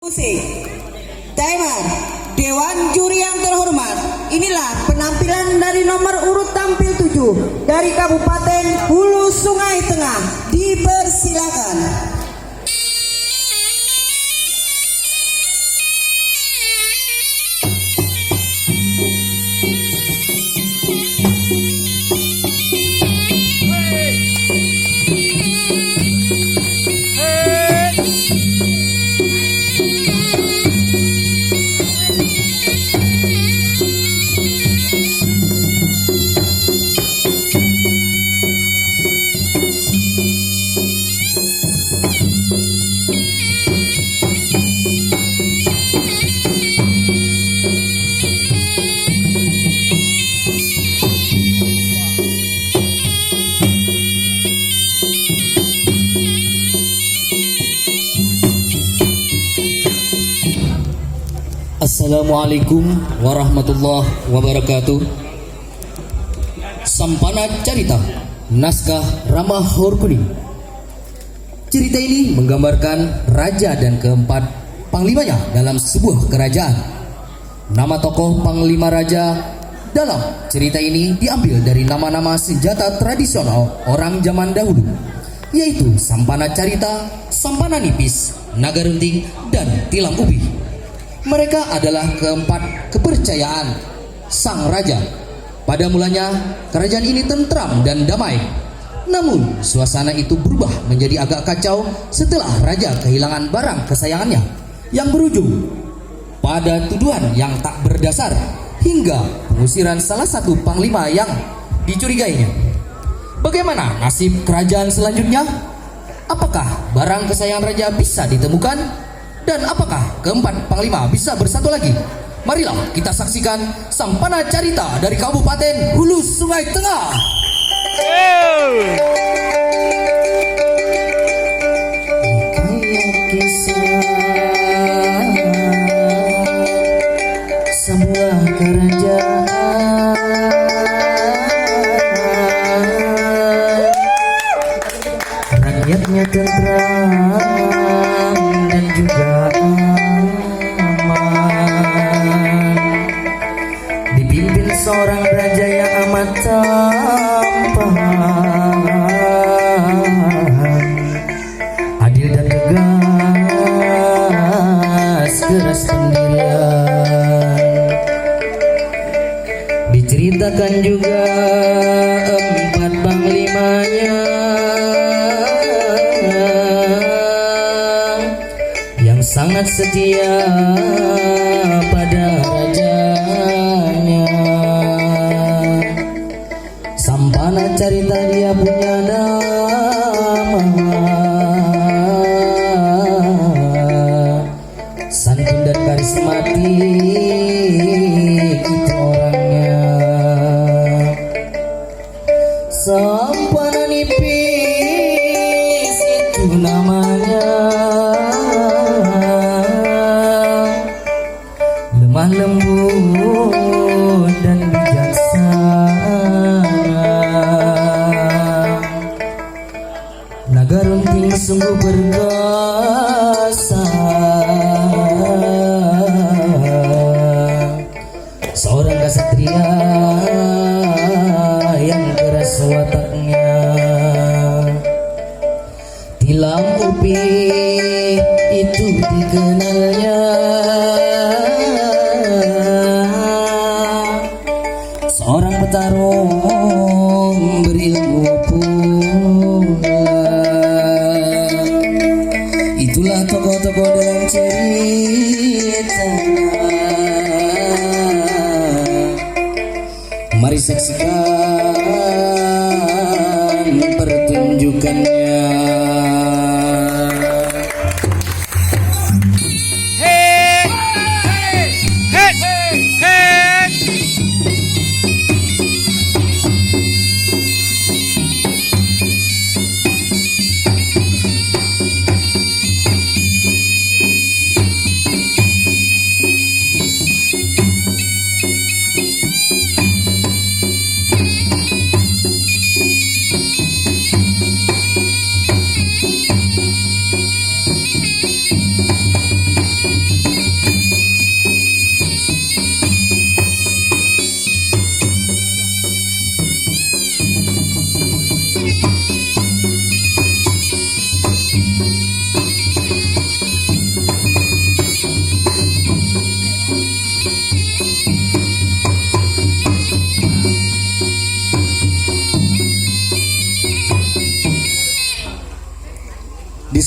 Musik, timer, Dewan Juri yang terhormat, inilah penampilan dari nomor urut tampil 7 dari Kabupaten Hulu Sungai Tengah. Dipersilakan. Assalamualaikum warahmatullahi wabarakatuh. Sampana Carita, naskah Rama Horkuni. Cerita ini menggambarkan raja dan keempat panglimanya dalam sebuah kerajaan. Nama tokoh panglima raja dalam cerita ini diambil dari nama-nama senjata tradisional orang zaman dahulu, yaitu Sampana Carita, Sampana Nipis, Naga Runting, dan Tilam Ubi. Mereka adalah keempat kepercayaan sang raja. Pada mulanya kerajaan ini tentram dan damai. Namun suasana itu berubah menjadi agak kacau setelah raja kehilangan barang kesayangannya, yang berujung pada tuduhan yang tak berdasar hingga pengusiran salah satu panglima yang dicurigainya. Bagaimana nasib kerajaan selanjutnya? Apakah barang kesayangan raja bisa ditemukan? Dan apakah keempat panglima bisa bersatu lagi? Marilah kita saksikan Sampana Carita dari Kabupaten Hulu Sungai Tengah. Kisah sebuah kerajaan, rakyatnya tentram dan juga aman, dipimpin seorang raja yang amat tampan, adil dan tegas, keras pendirian. Diceritakan juga empat panglimanya sangat setia pada rajanya. Sampana Carita dia punya nama, santun dan karismatik itu orangnya. Sampana Nipis itu namanya, lemah lembut dan bijaksana. Naga Runting sungguh perkasa, seorang ksatria yang keras wataknya. Tilam Ubi itu dikenalnya, seorang petarung berilmu pula. Itulah tokoh-tokoh dalam cerita. Mari saksikan pertunjukannya.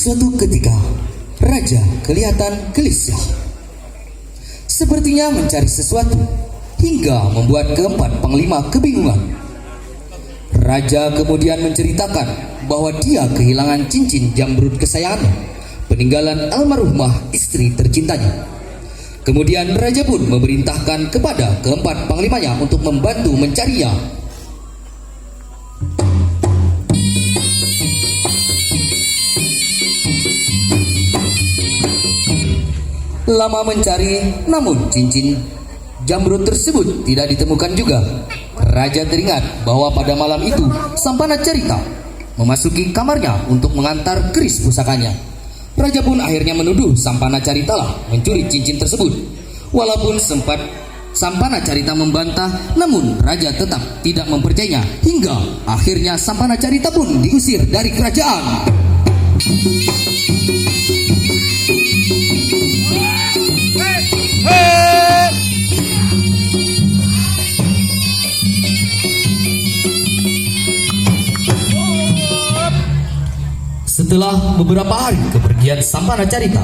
Suatu ketika, raja kelihatan gelisah. Sepertinya mencari sesuatu, hingga membuat keempat panglima kebingungan. Raja kemudian menceritakan bahwa dia kehilangan cincin jamrud kesayangannya, peninggalan almarhumah istri tercintanya. Kemudian raja pun memerintahkan kepada keempat panglimanya untuk membantu mencarinya. Lama mencari, namun cincin jamrud tersebut tidak ditemukan juga. Raja teringat bahwa pada malam itu Sampana Carita memasuki kamarnya untuk mengantar keris pusakanya. Raja pun akhirnya menuduh Sampana Carita lah mencuri cincin tersebut. Walaupun sempat Sampana Carita membantah, namun raja tetap tidak mempercayainya, hingga akhirnya Sampana Carita pun diusir dari kerajaan. Setelah beberapa hari kepergian Sampana Carita,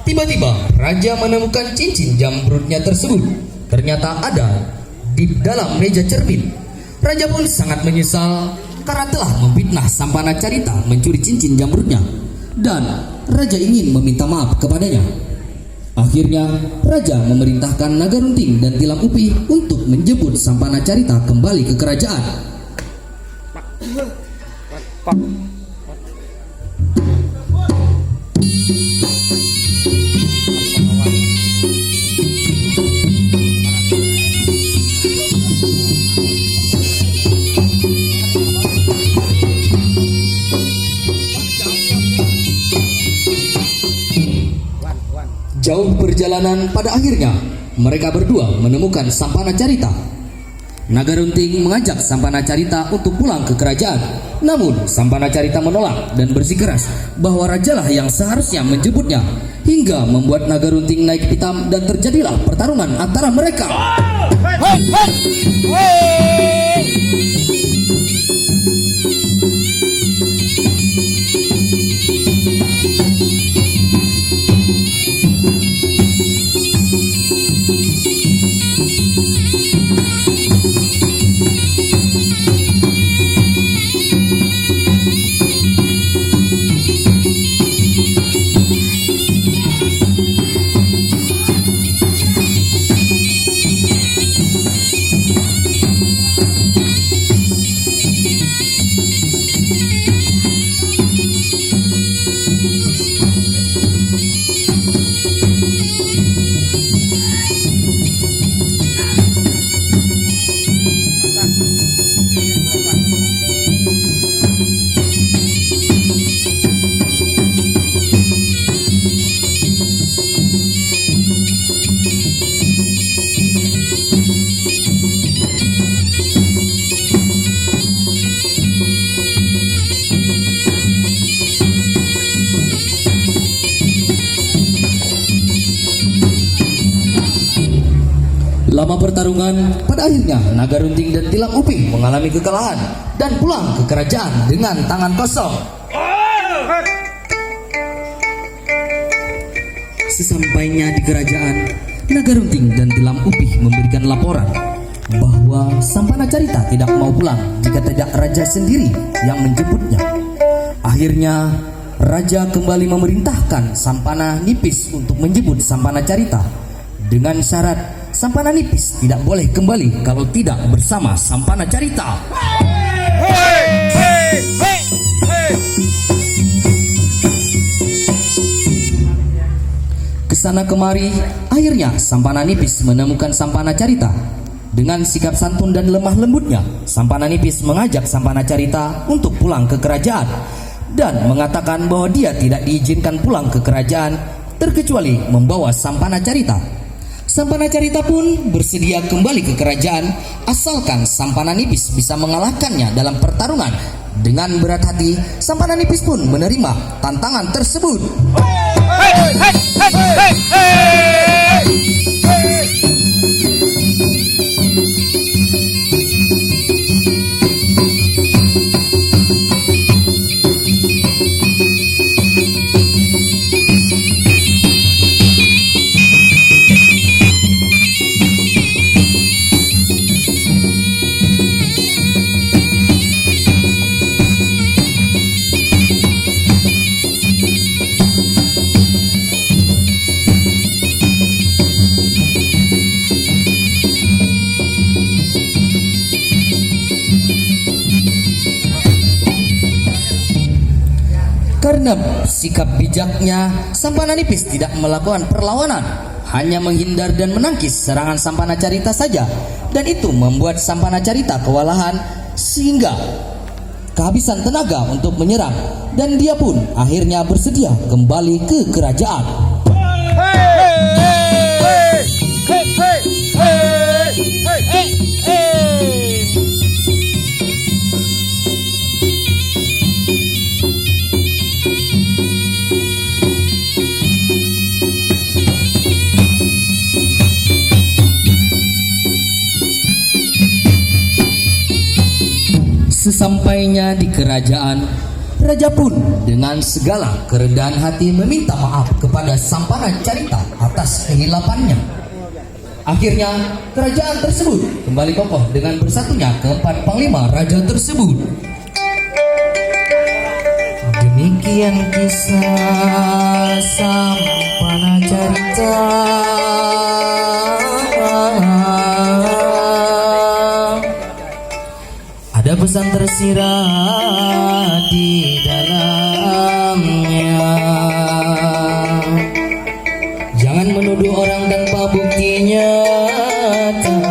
tiba-tiba raja menemukan cincin jamrudnya tersebut. Ternyata ada di dalam meja cermin. Raja pun sangat menyesal karena telah memfitnah Sampana Carita mencuri cincin jamrudnya, dan raja ingin meminta maaf kepadanya. Akhirnya raja memerintahkan Naga Runting dan Tilam Upi untuk menjemput Sampana Carita kembali ke kerajaan. Jauh perjalanan, pada akhirnya mereka berdua menemukan Sampana Carita. Naga Runting mengajak Sampana Carita untuk pulang ke kerajaan, namun Sampana Carita menolak dan bersikeras bahwa rajalah yang seharusnya menjemputnya, hingga membuat Naga Runting naik pitam dan terjadilah pertarungan antara mereka. Lama pertarungan, pada akhirnya Naga Runting dan Tilam Upi mengalami kekalahan dan pulang ke kerajaan dengan tangan kosong. Sesampainya di kerajaan, Naga Runting dan Tilam Upi memberikan laporan bahwa Sampana Carita tidak mau pulang jika tidak raja sendiri yang menjemputnya. Akhirnya raja kembali memerintahkan Sampana Nipis untuk menjemput Sampana Carita dengan syarat Sampana Nipis tidak boleh kembali kalau tidak bersama Sampana Carita. Kesana kemari, akhirnya Sampana Nipis menemukan Sampana Carita. Dengan sikap santun dan lemah lembutnya, Sampana Nipis mengajak Sampana Carita untuk pulang ke kerajaan dan mengatakan bahwa dia tidak diizinkan pulang ke kerajaan terkecuali membawa Sampana Carita. Sampana Carita pun bersedia kembali ke kerajaan asalkan Sampana Nipis bisa mengalahkannya dalam pertarungan. Dengan berat hati, Sampana Nipis pun menerima tantangan tersebut. Karena sikap bijaknya, Sampana Nipis tidak melakukan perlawanan, hanya menghindar dan menangkis serangan Sampana Carita saja. Dan itu membuat Sampana Carita kewalahan sehingga kehabisan tenaga untuk menyerang, dan dia pun akhirnya bersedia kembali ke kerajaan. Sesampainya di kerajaan, raja pun dengan segala kerendahan hati meminta maaf kepada Sampana Carita atas kehilafannya. Akhirnya kerajaan tersebut kembali kokoh dengan bersatunya keempat panglima raja tersebut. Demikian kisah Sampana Carita. Ada pesan tersirat di dalamnya. Jangan menuduh orang tanpa bukti nyata,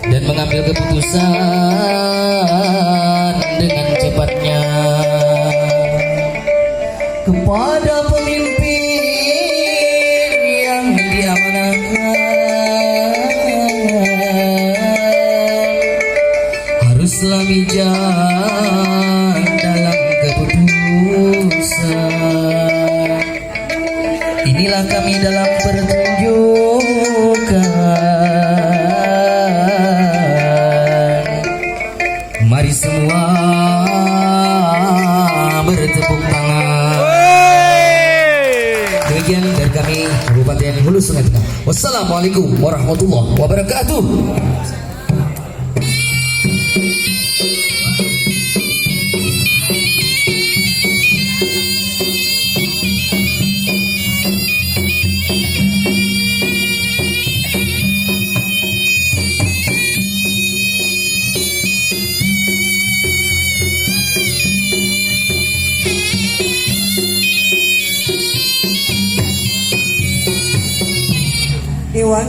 dan mengambil keputusan dengan cepatnya. Kepada pemimpin yang diamanahkan, haruslah bijak dalam keputusan. Inilah kami dalam pertunjukan. Mari semua bertepuk tangan. Demikian dari kami Kabupaten Hulu Sungai Tengah. Wassalamualaikum warahmatullahi wabarakatuh.